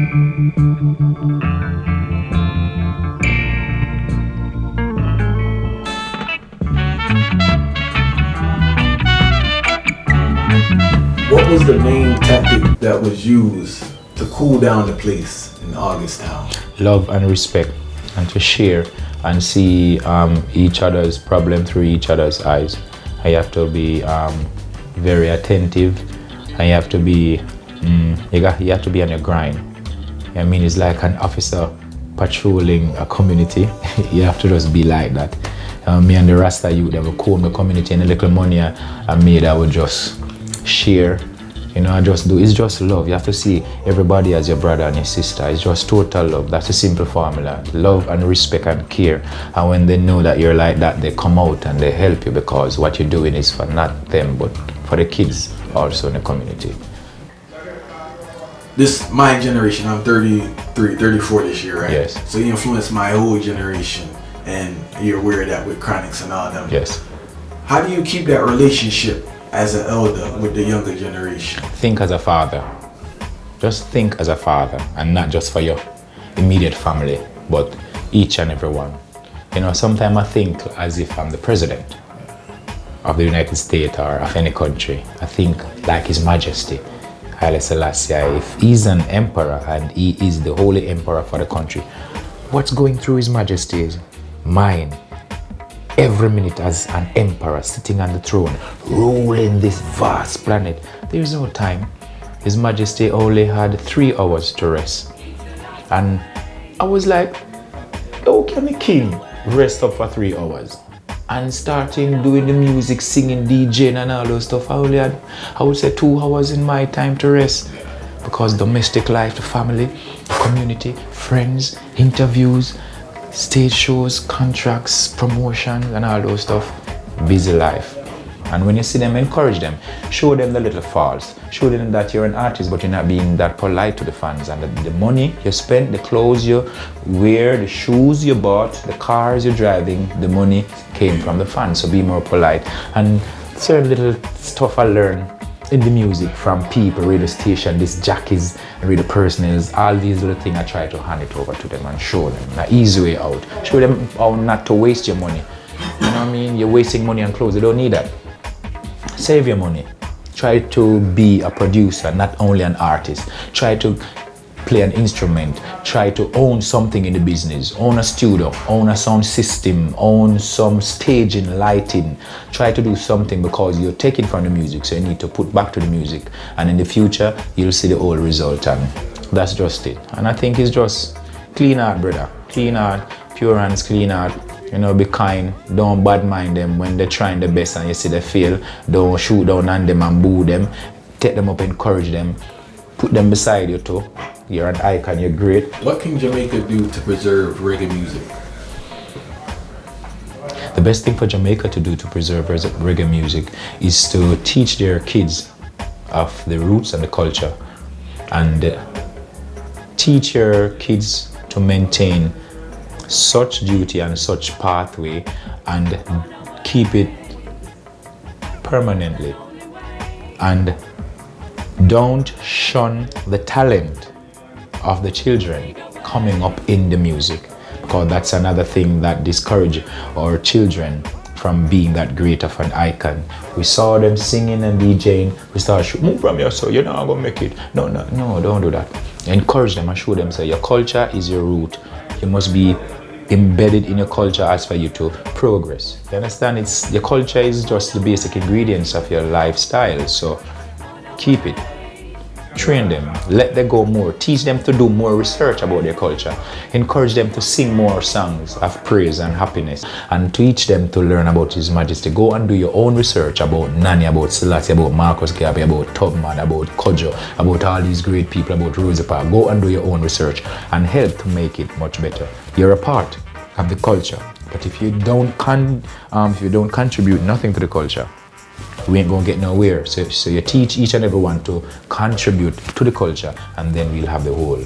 What was the main tactic that was used to cool down the place in Augusttown? Love and respect, and to share and see each other's problem through each other's eyes. And you have to be very attentive, and you have to be you have to be on your grind. I mean, it's like an officer patrolling a community. You have to just be like that. Me and the Rasta youth, they will comb the community, and the little money I made, I would just share. You know, it's just love. You have to see everybody as your brother and your sister. It's just total love. That's a simple formula. Love and respect and care. And when they know that you're like that, they come out and they help you, because what you're doing is for not them, but for the kids also in the community. This, my generation, I'm 33, 34 this year, right? Yes. So you influenced my whole generation, and you're aware of that with Chronics and all them. Yes. How do you keep that relationship as an elder with the younger generation? Think as a father. Just think as a father, and not just for your immediate family, but each and every one. You know, sometimes I think as if I'm the president of the United States or of any country. I think like His Majesty, Haile Selassie. If he's an emperor and he is the holy emperor for the country, what's going through His Majesty's mind every minute as an emperor sitting on the throne, ruling this vast planet? There's no time. His Majesty only had 3 hours to rest. And I was like, how can a king rest up for 3 hours? And starting doing the music, singing, DJing and all those stuff, I only had, I would say, 2 hours in my time to rest. Because domestic life, the family, community, friends, interviews, stage shows, contracts, promotions and all those stuff. Busy life. And when you see them, encourage them. Show them the little faults. Show them that you're an artist, but you're not being that polite to the fans. And the money you spend, the clothes you wear, the shoes you bought, the cars you're driving, the money came from the fans. So be more polite. And certain little stuff I learned in the music from people, radio station, these jockeys, radio personals, all these little things, I try to hand it over to them and show them an easy way out. Show them how not to waste your money. You know what I mean? You're wasting money on clothes, you don't need that. Save your money. Try to be a producer, not only an artist. Try to play an instrument. Try to own something in the business. Own a studio, own a sound system, own some staging, lighting. Try to do something, because you're taking from the music, so you need to put back to the music. And in the future, you'll see the whole result, and that's just it. And I think it's just clean heart, brother. Clean heart, pure hands, clean heart. You know, be kind. Don't bad mind them when they're trying their best and you see they fail. Don't shoot down on them and boo them. Take them up, encourage them. Put them beside you too. You're an icon, you're great. What can Jamaica do to preserve reggae music? The best thing for Jamaica to do to preserve reggae music is to teach their kids of the roots and the culture, and teach your kids to maintain such duty and such pathway and keep it permanently. And don't shun the talent of the children coming up in the music, because that's another thing that discourages our children from being that great of an icon. We saw them singing and DJing, we started move from here, so you're not gonna make it. No, don't do that. Encourage them and show them, say your culture is your root. You must be embedded in your culture as for you to progress. You understand? It's your culture is just the basic ingredients of your lifestyle. So keep it. Train them, let them go more, teach them to do more research about their culture, encourage them to sing more songs of praise and happiness, and teach them to learn about His Majesty. Go and do your own research about Nani, about Selassie, about Marcus Garvey, about Tubman, about Kojo, about all these great people, about Rosa Parks. Go and do your own research and help to make it much better. You're a part of the culture, but if you don't contribute nothing to the culture, we ain't gonna get nowhere. So you teach each and every one to contribute to the culture, and then we'll have the whole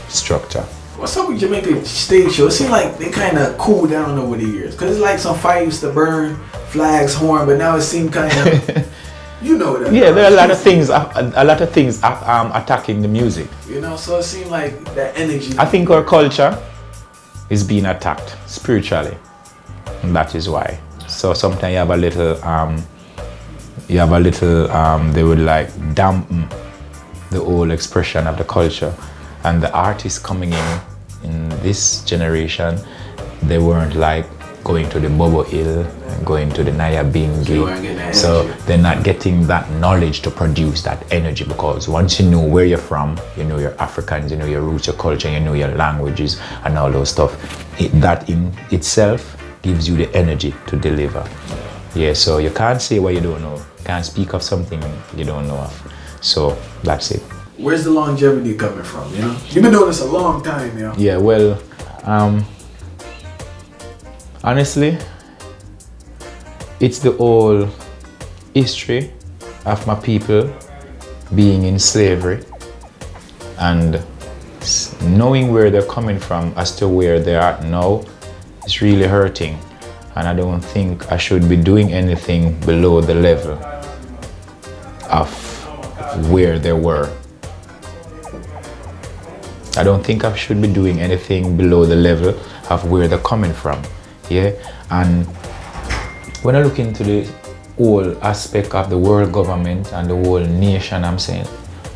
structure. What's up with Jamaica stage show? It seems like they kind of cooled down over the years, because it's like some fire used to burn, flags, horn, but now it seems kind of You know that. Yeah, there are a lot of things. Attacking the music. You know, so it seemed like that energy. I think our culture is being attacked spiritually, and that is why. So sometimes you have a little. They would like dampen the whole expression of the culture, and the artists coming in this generation, they weren't like going to the Bobo Hill and going to the Naya Bingi. So they're not getting that knowledge to produce that energy, because once you know where you're from, you know your Africans, you know your roots, your culture, you know your languages and all those stuff, that in itself gives you the energy to deliver. Yeah, so you can't say what you don't know. You can't speak of something you don't know of. So that's it. Where's the longevity coming from, you know? You've been doing this a long time, you know? Yeah, well, honestly, it's the whole history of my people being in slavery and knowing where they're coming from as to where they are now is really hurting. And I don't think I should be doing anything below the level of where they were. I don't think I should be doing anything below the level of where they're coming from. Yeah, and when I look into the whole aspect of the world government and the whole nation, I'm saying,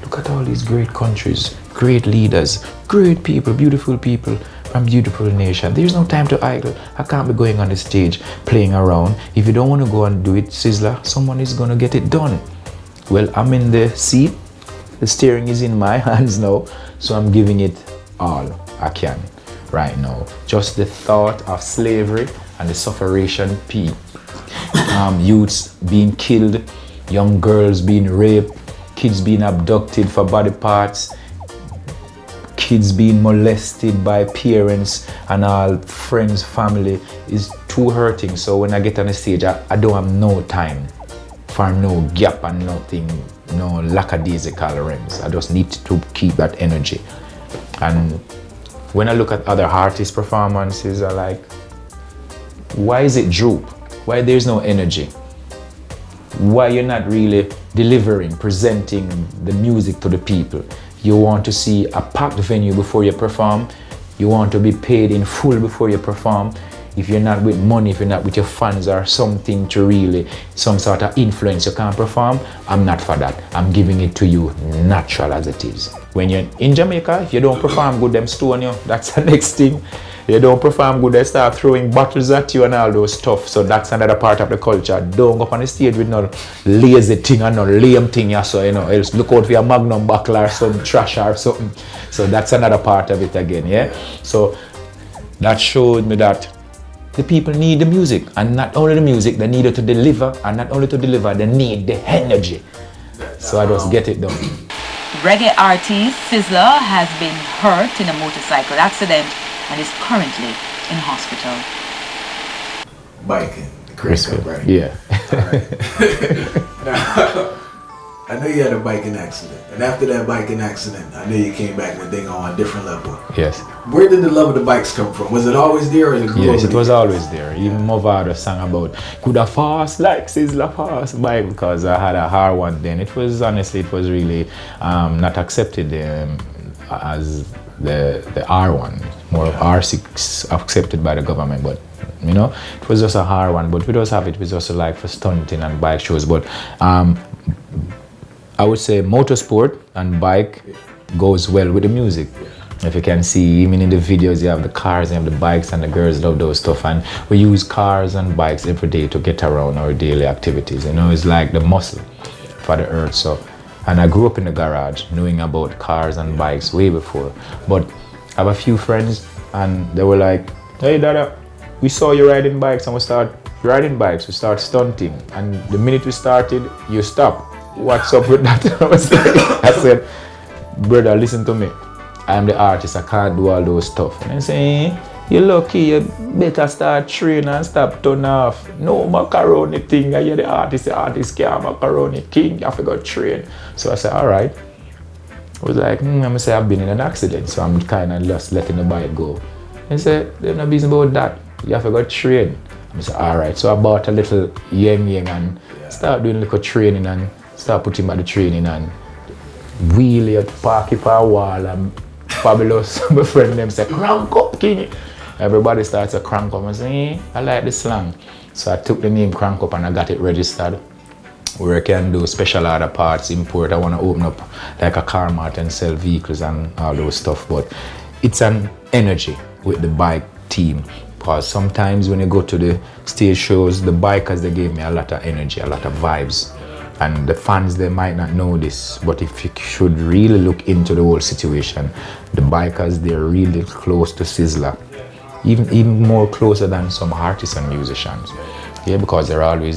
look at all these great countries, great leaders, great people, beautiful people from beautiful nation. There's no time to idle. I can't be going on the stage playing around. If you don't want to go and do it, Sizzla, someone is going to get it done. Well, I'm in the seat. The steering is in my hands now, so I'm giving it all I can right now. Just the thought of slavery and the sufferation, youths being killed, young girls being raped, kids being abducted for body parts, kids being molested by parents and all friends, family is too hurting. So when I get on the stage, I don't have no time for no gap and nothing, no lackadaisical rhymes. I just need to keep that energy. And when I look at other artists' performances, I like, why is it droop? Why there's no energy? Why you're not really delivering, presenting the music to the people? You want to see a packed venue before you perform. You want to be paid in full before you perform. If you're not with money, if you're not with your fans or something to really, some sort of influence, you can't perform, I'm not for that. I'm giving it to you natural as it is. When you're in Jamaica, if you don't perform good, them stone you. That's the next thing. You don't perform good, they start throwing bottles at you and all those stuff. So that's another part of the culture. Don't go up on the stage with no lazy thing and no lame thing, so you know, else look out for your magnum buckle or some trash or something. So that's another part of it again, yeah? So that showed me that the people need the music, and not only the music, they need it to deliver, and not only to deliver, they need the energy. So I just get it done. Reggae artist Sizzla has been hurt in a motorcycle accident and is currently in hospital. Biking, the Chris Cup, right? Yeah. Alright. Now, I know you had a biking accident, and after that biking accident, I know you came back with thing on a different level. Yes. Where did the love of the bikes come from? Was it always there, or it grew? Yes, it was always there. Even Movado sang about could I fast like Sizzla fast bike, because I had a hard one then. It was honestly, it was really not accepted as the R1, more of R6 accepted by the government, but you know, it was just a hard one. But we just have it. We just like for stunting and bike shows. But I would say motorsport and bike goes well with the music. If you can see, even in the videos, you have the cars, you have the bikes, and the girls love those stuff. And we use cars and bikes every day to get around our daily activities. You know, it's like the muscle for the earth. So, and I grew up in the garage knowing about cars and bikes way before. But I have a few friends, and they were like, "Hey, Dada, we saw you riding bikes, and we start riding bikes. We start stunting, and the minute we started, you stop. What's up with that?" I was like, I said, "Brother, listen to me. I'm the artist. I can't do all those stuff." And they say, "You're lucky. You better start training and stop turn off. No macaroni thing. You're the artist can't macaroni king. You have to go train." So I said, "All right." I was like, I'm gonna say I've been in an accident, so I'm kind of just letting the bike go. He said, "There's no business about that. You have to go train." I said, all right. So I bought a little yang and start doing little training and start putting back the training and wheel it, park it for a wall and fabulous. My friend them say, crank up, king. Everybody starts to crank up and say, I like the slang. So I took the name Crank Up and I got it registered. Where I can do special order parts, import. I want to open up like a car mart and sell vehicles and all those stuff. But it's an energy with the bike team. Because sometimes when you go to the stage shows, the bikers, they gave me a lot of energy, a lot of vibes. And the fans, they might not know this, but if you should really look into the whole situation, the bikers, they're really close to Sizzla. Even more closer than some artists and musicians. Yeah, because they're always there